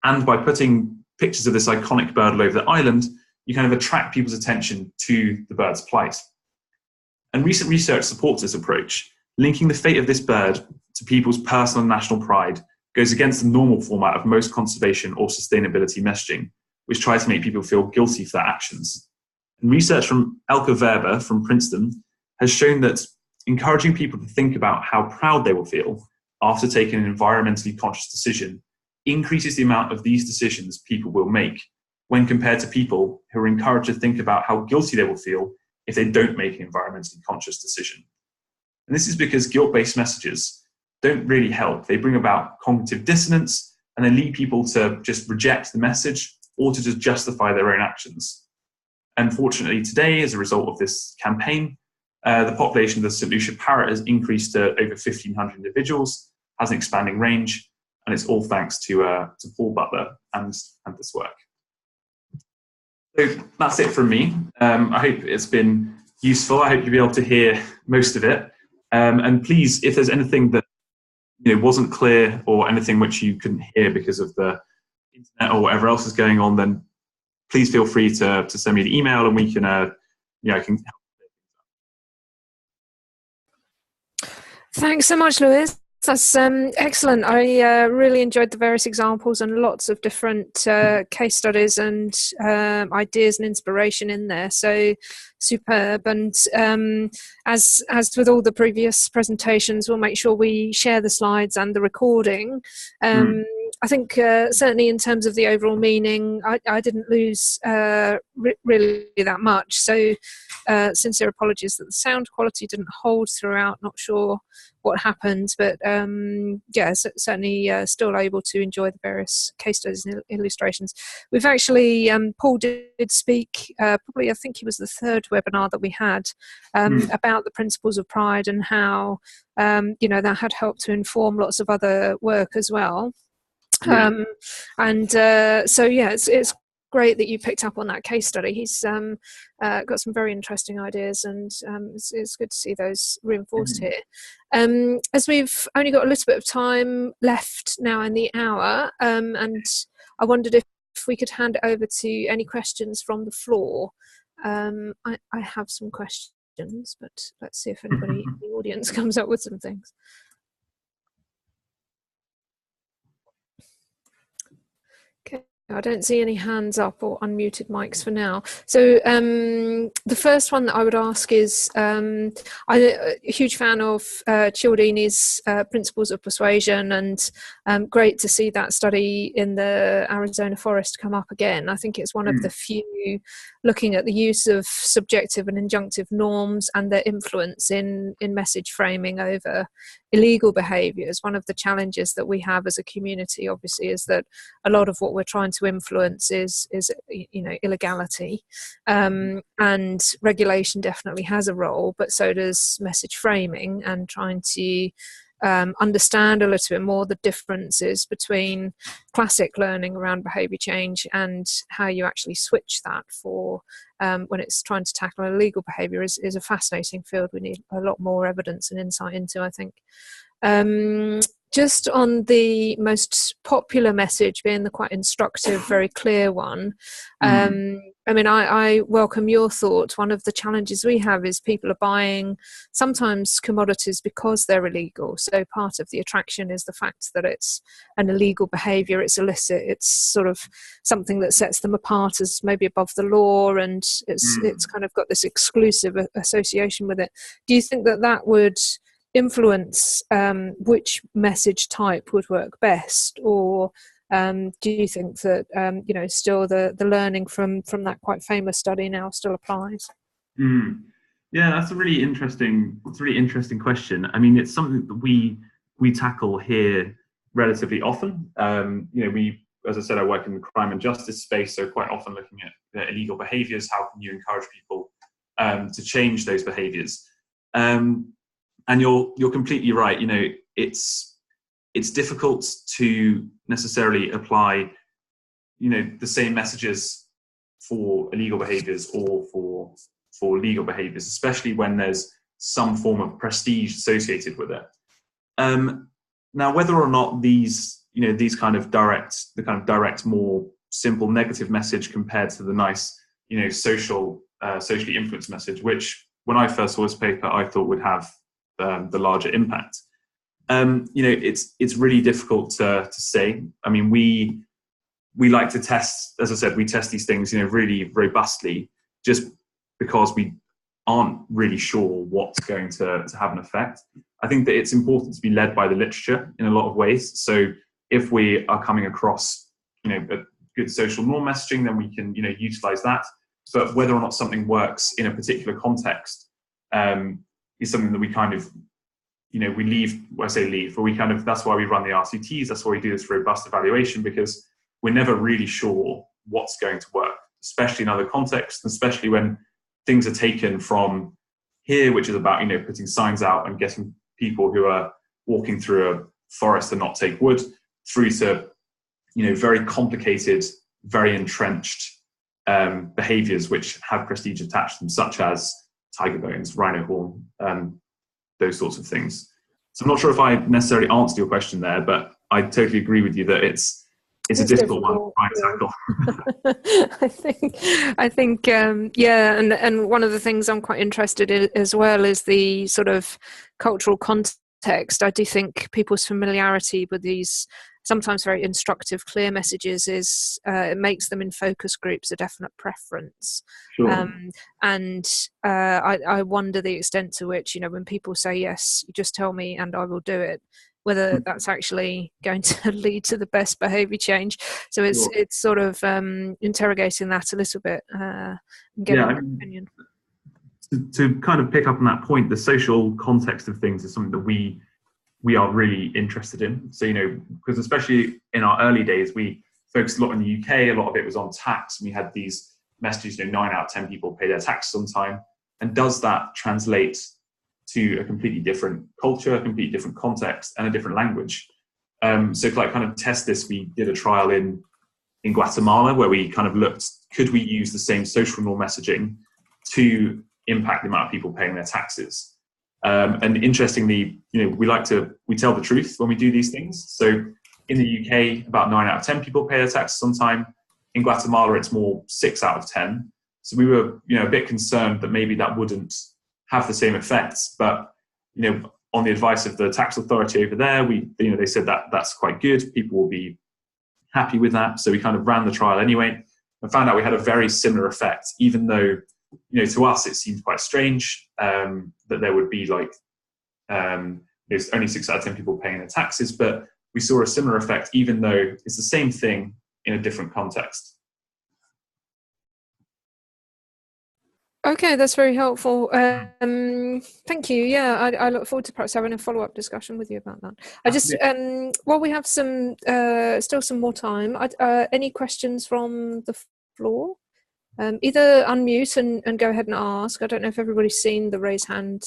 And by putting pictures of this iconic bird all over the island, you kind of attract people's attention to the bird's plight. And recent research supports this approach. Linking the fate of this bird to people's personal and national pride goes against the normal format of most conservation or sustainability messaging, which tries to make people feel guilty for their actions. And research from Elke Verber from Princeton has shown that encouraging people to think about how proud they will feel after taking an environmentally conscious decision increases the amount of these decisions people will make when compared to people who are encouraged to think about how guilty they will feel if they don't make an environmentally conscious decision. And this is because guilt-based messages don't really help. They bring about cognitive dissonance and they lead people to just reject the message or to just justify their own actions. Unfortunately, today, as a result of this campaign, the population of the St. Lucia parrot has increased to over 1,500 individuals, has an expanding range, and it's all thanks to Paul Butler and this work. So that's it from me. I hope it's been useful. I hope you'll be able to hear most of it. And please, if there's anything that wasn't clear or anything which you couldn't hear because of the internet or whatever else is going on, then please feel free to send me an email and we can, I can help. Thanks so much, Lewis. That's excellent. I really enjoyed the various examples and lots of different case studies and ideas and inspiration in there. So superb. And as with all the previous presentations, we'll make sure we share the slides and the recording. I think certainly in terms of the overall meaning, I didn't lose really that much. So sincere apologies that the sound quality didn't hold throughout. Not sure what happened, but yeah, certainly still able to enjoy the various case studies and illustrations. We've actually, Paul did speak, probably I think it was the third webinar that we had about the principles of pride and how that had helped to inform lots of other work as well. So yeah, it's great that you picked up on that case study. He's got some very interesting ideas, and it's good to see those reinforced here. As we've only got a little bit of time left now in the hour, and I wondered if we could hand it over to any questions from the floor. I have some questions, but let's see if anybody in the audience comes up with some things. I don't see any hands up or unmuted mics for now. So the first one that I would ask is, I'm a huge fan of Cialdini's Principles of Persuasion, and great to see that study in the Arizona forest come up again. I think it's one of the few looking at the use of subjective and injunctive norms and their influence in message framing over illegal behaviours. One of the challenges that we have as a community, obviously, is that a lot of what we're trying to influence is illegality, and regulation definitely has a role, but so does message framing and trying to understand a little bit more the differences between classic learning around behaviour change and how you actually switch that for when it's trying to tackle illegal behaviour is a fascinating field we need a lot more evidence and insight into, I think. Just on the most popular message being the quite instructive, very clear one, I mean, I welcome your thought. One of the challenges we have is people are buying sometimes commodities because they're illegal. So part of the attraction is the fact that it's an illegal behaviour, it's illicit, it's sort of something that sets them apart as maybe above the law, and it's kind of got this exclusive association with it. Do you think that that would influence which message type would work best, or do you think that still the learning from that quite famous study now still applies? Yeah, that's a really interesting question. I mean, it's something that we tackle here relatively often. We as I said, I work in the crime and justice space, so quite often looking at illegal behaviours. How can you encourage people to change those behaviours? And you're completely right. You know, it's difficult to necessarily apply, you know, the same messages for illegal behaviours or for legal behaviours, especially when there's some form of prestige associated with it. Now, whether or not these kind of direct, more simple negative message compared to the nice, you know, socially influenced message, which when I first saw this paper, I thought would have the larger impact. You know, it's really difficult to say. I mean, we like to test, as I said, we test these things, you know, really robustly, just because we aren't really sure what's going to have an effect. I think that it's important to be led by the literature in a lot of ways. So if we are coming across, you know, a good social norm messaging, then we can, you know, utilize that. But whether or not something works in a particular context is something that we kind of, you know, we leave, well, I say leave, but we kind of, that's why we run the RCTs, that's why we do this robust evaluation, because we're never really sure what's going to work, especially in other contexts, especially when things are taken from here, which is about, you know, putting signs out and getting people who are walking through a forest to not take wood, through to, you know, very complicated, very entrenched behaviors which have prestige attached to them, such as tiger bones, rhino horn, those sorts of things. So I'm not sure if I necessarily answered your question there, but I totally agree with you that it's a difficult one to try and tackle. I think, yeah, and one of the things I'm quite interested in as well is the sort of cultural context. I do think people's familiarity with these sometimes very instructive, clear messages is it makes them in focus groups a definite preference. Sure. And I wonder the extent to which, you know, when people say yes, you just tell me and I will do it, whether that's actually going to lead to the best behaviour change. So it's sort of interrogating that a little bit and getting your opinion. To kind of pick up on that point, the social context of things is something that we are really interested in. So, you know, because especially in our early days, we focused a lot in the UK, a lot of it was on tax, and we had these messages, you know, 9 out of 10 people pay their taxes on time. And does that translate to a completely different culture, a completely different context, and a different language? So to like kind of test this, we did a trial in Guatemala where we kind of looked, could we use the same social norm messaging to impact the amount of people paying their taxes? And interestingly, you know, we tell the truth when we do these things. So in the UK, about 9 out of 10 people pay their taxes on time. In Guatemala, it's more 6 out of 10. So we were, you know, a bit concerned that maybe that wouldn't have the same effects. But, you know, on the advice of the tax authority over there, they said that that's quite good. People will be happy with that. So we kind of ran the trial anyway and found out we had a very similar effect, even though, you know, to us it seemed quite strange that there would be like there's only 6 out of 10 people paying their taxes, but we saw a similar effect, even though it's the same thing in a different context. Okay, that's very helpful. Thank you. Yeah, I look forward to perhaps having a follow-up discussion with you about that. I just, while we have some still some more time, any questions from the floor? Either unmute and go ahead and ask. I don't know if everybody's seen the raise hand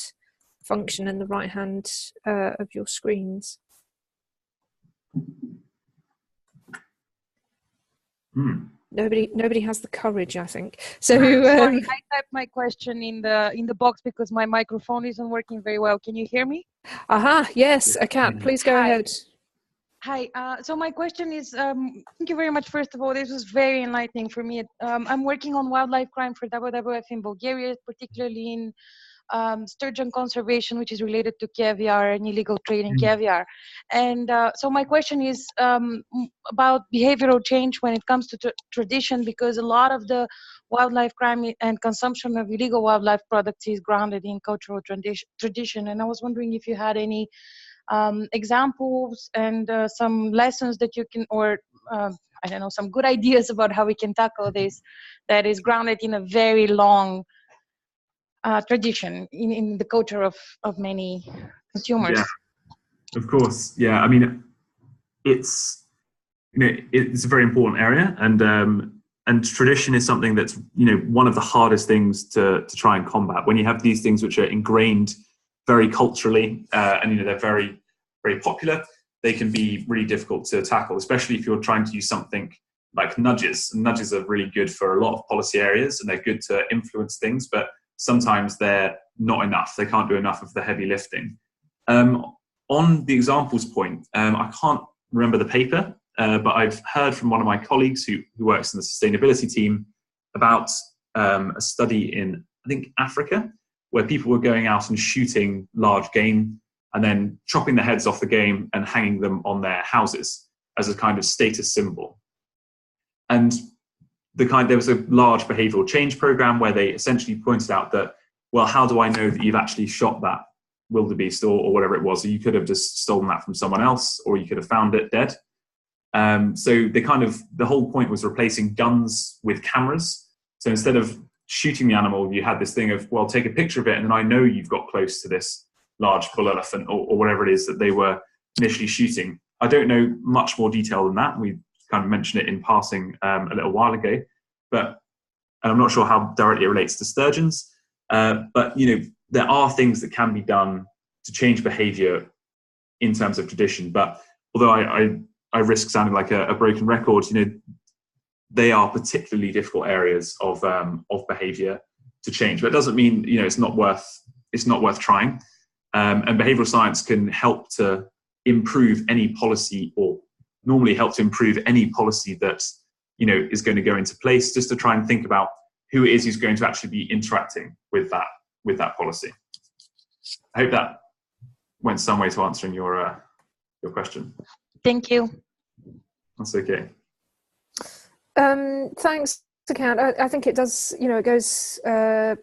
function in the right hand of your screens. Nobody has the courage, I think. So sorry, I typed my question in the box because my microphone isn't working very well. Can you hear me? Aha, yes, Akat, please go ahead. Hi, so my question is, thank you very much, first of all, this was very enlightening for me. I'm working on wildlife crime for WWF in Bulgaria, particularly in sturgeon conservation, which is related to caviar and illegal trade in caviar. And so my question is about behavioral change when it comes to tradition, because a lot of the wildlife crime and consumption of illegal wildlife products is grounded in cultural tradition. And I was wondering if you had any examples and some lessons that you can, or I don't know, some good ideas about how we can tackle this that is grounded in a very long tradition in the culture of many consumers. Yeah, of course. Yeah, I mean, it's it's a very important area, and tradition is something that's, one of the hardest things to try and combat. When you have these things which are ingrained very culturally, and they're very, very popular, they can be really difficult to tackle, especially if you're trying to use something like nudges. And nudges are really good for a lot of policy areas, and they're good to influence things, but sometimes they're not enough. They can't do enough of the heavy lifting. On the examples point, I can't remember the paper, but I've heard from one of my colleagues who works in the sustainability team about a study in, I think, Africa, where people were going out and shooting large game and then chopping the heads off the game and hanging them on their houses as a kind of status symbol. And there was a large behavioural change program where they essentially pointed out that, well, how do I know that you've actually shot that wildebeest or whatever it was? So you could have just stolen that from someone else, or you could have found it dead. So the whole point was replacing guns with cameras. So instead of shooting the animal, you had this thing of, well, take a picture of it, and then I know you've got close to this large bull elephant or whatever it is that they were initially shooting. I don't know much more detail than that. We kind of mentioned it in passing a little while ago, and I'm not sure how directly it relates to sturgeons. But there are things that can be done to change behaviour in terms of tradition. But although I risk sounding like a broken record, they are particularly difficult areas of behaviour to change. But it doesn't mean it's not worth trying. And behavioural science can help to improve any policy, or normally help to improve any policy that is going to go into place, just to try and think about who it is who's going to actually be interacting with that policy. I hope that went some way to answering your question. Thank you. That's okay. Thanks, Count. I think it does, it goes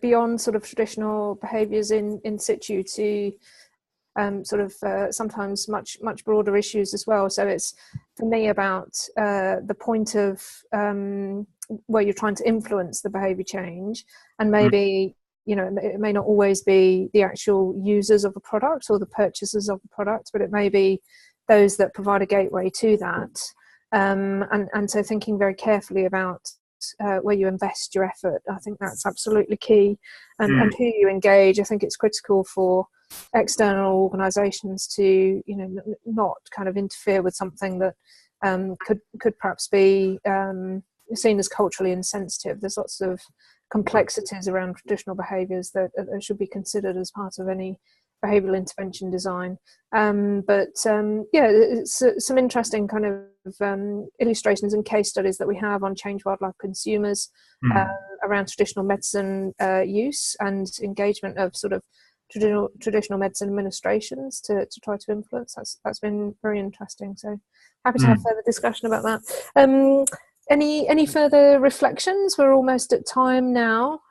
beyond sort of traditional behaviours in situ to sometimes much broader issues as well. So it's, for me, about the point of where you're trying to influence the behaviour change, and maybe it may not always be the actual users of a product or the purchasers of the product, but it may be those that provide a gateway to that. And so thinking very carefully about where you invest your effort, I think that's absolutely key. And who you engage, I think it's critical for external organisations to not kind of interfere with something that could perhaps be seen as culturally insensitive. There's lots of complexities around traditional behaviours that should be considered as part of any behavioural intervention design. It's some interesting kind of illustrations and case studies that we have on Change Wildlife consumers around traditional medicine use and engagement of sort of traditional medicine administrations to try to influence. That's been very interesting. So happy to have further discussion about that. Any further reflections? We're almost at time now.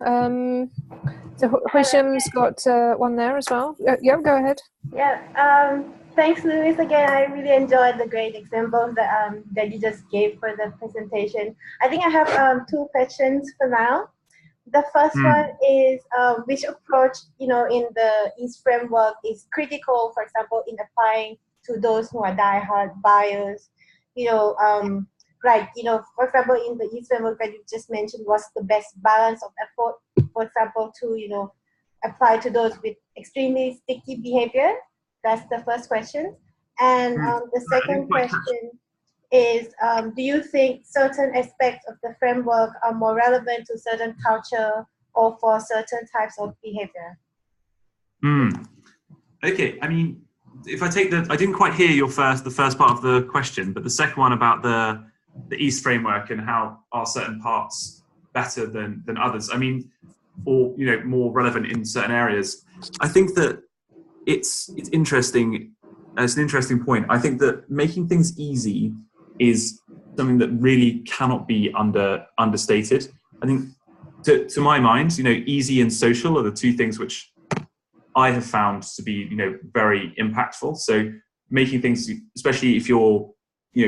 So Hisham's got one there as well. Yeah, go ahead. Yeah, thanks, Louise. Again, I really enjoyed the great examples that you just gave for the presentation. I think I have two questions for now. The first one is which approach, in the EAST framework is critical, for example, in applying to those who are diehard buyers, for example, in the EAST framework that you just mentioned, what's the best balance of effort, for example, to, apply to those with extremely sticky behavior? That's the first question. And the second question is, do you think certain aspects of the framework are more relevant to certain culture or for certain types of behavior? Okay, I mean, if I take I didn't quite hear the first part of the question, but the second one about the EAST framework and how are certain parts better than others, I mean, or more relevant in certain areas. I think that it's interesting. It's an interesting point. I think that making things easy is something that really cannot be understated. I think to my mind, easy and social are the two things which I have found to be very impactful. So making things, especially if you're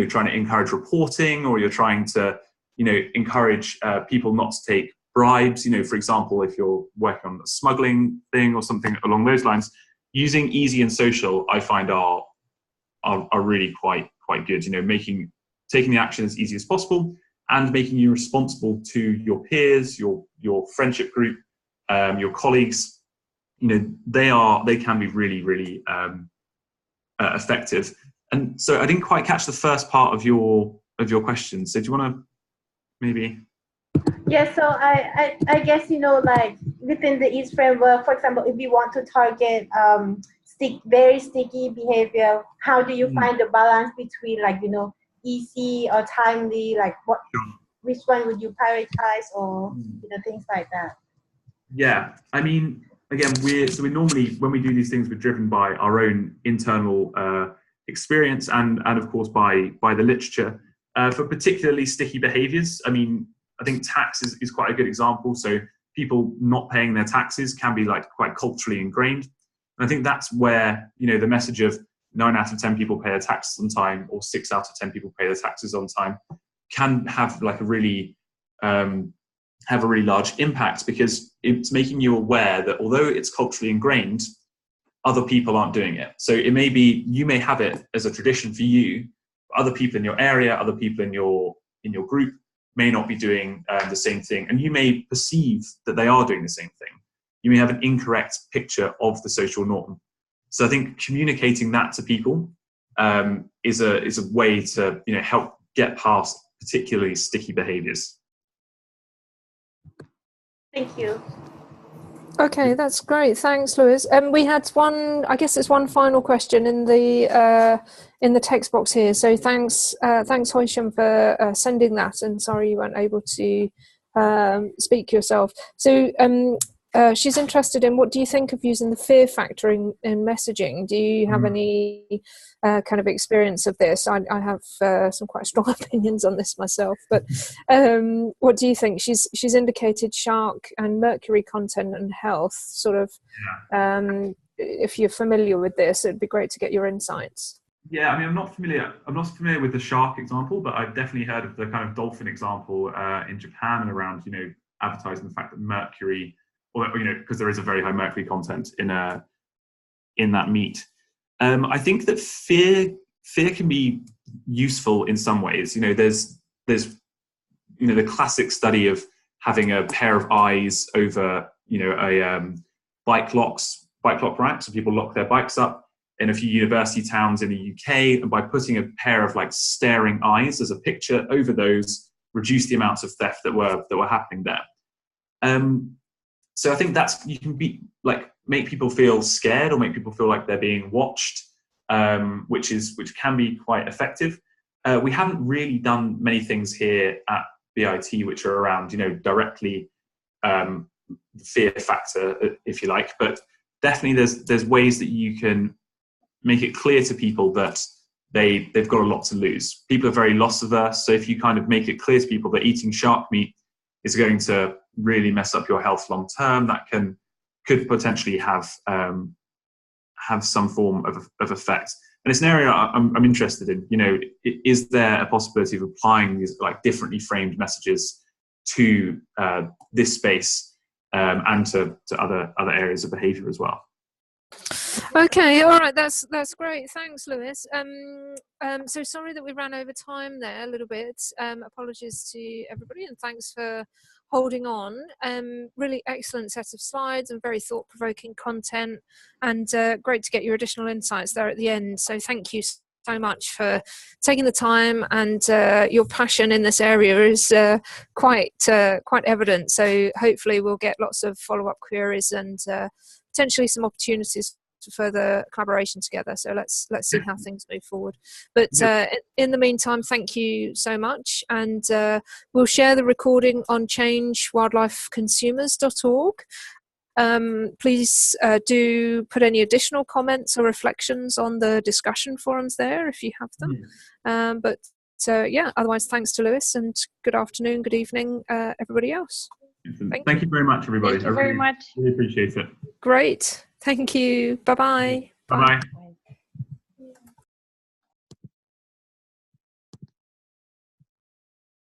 trying to encourage reporting, or you're trying to encourage people not to take bribes, for example, if you're working on a smuggling thing or something along those lines, using easy and social I find are really quite good, taking the action as easy as possible, and making you responsible to your peers, your friendship group, your colleagues. They can be really, really effective. And so I didn't quite catch the first part of your question. So do you want to maybe? Yeah, so I guess, like within the EASE framework, for example, if we want to target very sticky behavior, how do you find the balance between, like, easy or timely, like which one would you prioritize, or things like that? Yeah, I mean, again, we're normally, when we do these things, we're driven by our own internal experience and of course by the literature for particularly sticky behaviors. I mean, I think tax is quite a good example. So people not paying their taxes can be like quite culturally ingrained. And I think that's where, the message of 9 out of 10 people pay their taxes on time, or 6 out of 10 people pay their taxes on time, can have like a really large impact, because it's making you aware that although it's culturally ingrained, other people aren't doing it. So it may be, you may have it as a tradition for you, but other people in your area, other people in your group may not be doing the same thing, and you may perceive that they are doing the same thing. You may have an incorrect picture of the social norm. So I think communicating that to people is a way to help get past particularly sticky behaviours. Thank you. Okay, that's great. Thanks, Lewis. We had one final question in the text box here. So thanks Hoisham for sending that. And sorry you weren't able to speak yourself. So she's interested in, what do you think of using the fear factor in messaging? Do you have any kind of experience of this? I have some quite strong opinions on this myself, but what do you think? She's indicated shark and mercury content and health, sort of. If you're familiar with this, it'd be great to get your insights. Yeah, I mean, I'm not familiar with the shark example, but I've definitely heard of the kind of dolphin example in Japan, and around advertising the fact that mercury, or because there is a very high mercury content in that meat. I think that fear can be useful in some ways. There's the classic study of having a pair of eyes over a bike lock rack, so people lock their bikes up in a few university towns in the UK, and by putting a pair of like staring eyes as a picture over those, reduce the amounts of theft that were happening there. So I think you can be like, make people feel scared, or make people feel like they're being watched, which can be quite effective. We haven't really done many things here at BIT which are around directly the fear factor, if you like, but definitely there's ways that you can make it clear to people that they've got a lot to lose. People are very loss averse, so if you kind of make it clear to people that eating shark meat is going to really mess up your health long term, that could potentially have some form of effect. And it's an area I'm interested in. Is there a possibility of applying these like differently framed messages to this space and to other areas of behaviour as well? Okay, all right, that's great. Thanks, Lewis. So sorry that we ran over time there a little bit. Apologies to everybody, and thanks for holding on. Really excellent set of slides and very thought-provoking content, and great to get your additional insights there at the end. So thank you so much for taking the time, and your passion in this area is quite evident. So hopefully we'll get lots of follow-up queries and potentially some opportunities for further collaboration together. So let's see how things move forward. But in the meantime, thank you so much, and we'll share the recording on changewildlifeconsumers.org. Please do put any additional comments or reflections on the discussion forums there if you have them. Otherwise, thanks to Lewis, and good afternoon, good evening, everybody else. Thank you very much, everybody. Thank you very much. Really appreciate it. Great. Thank you. Bye-bye. Bye-bye.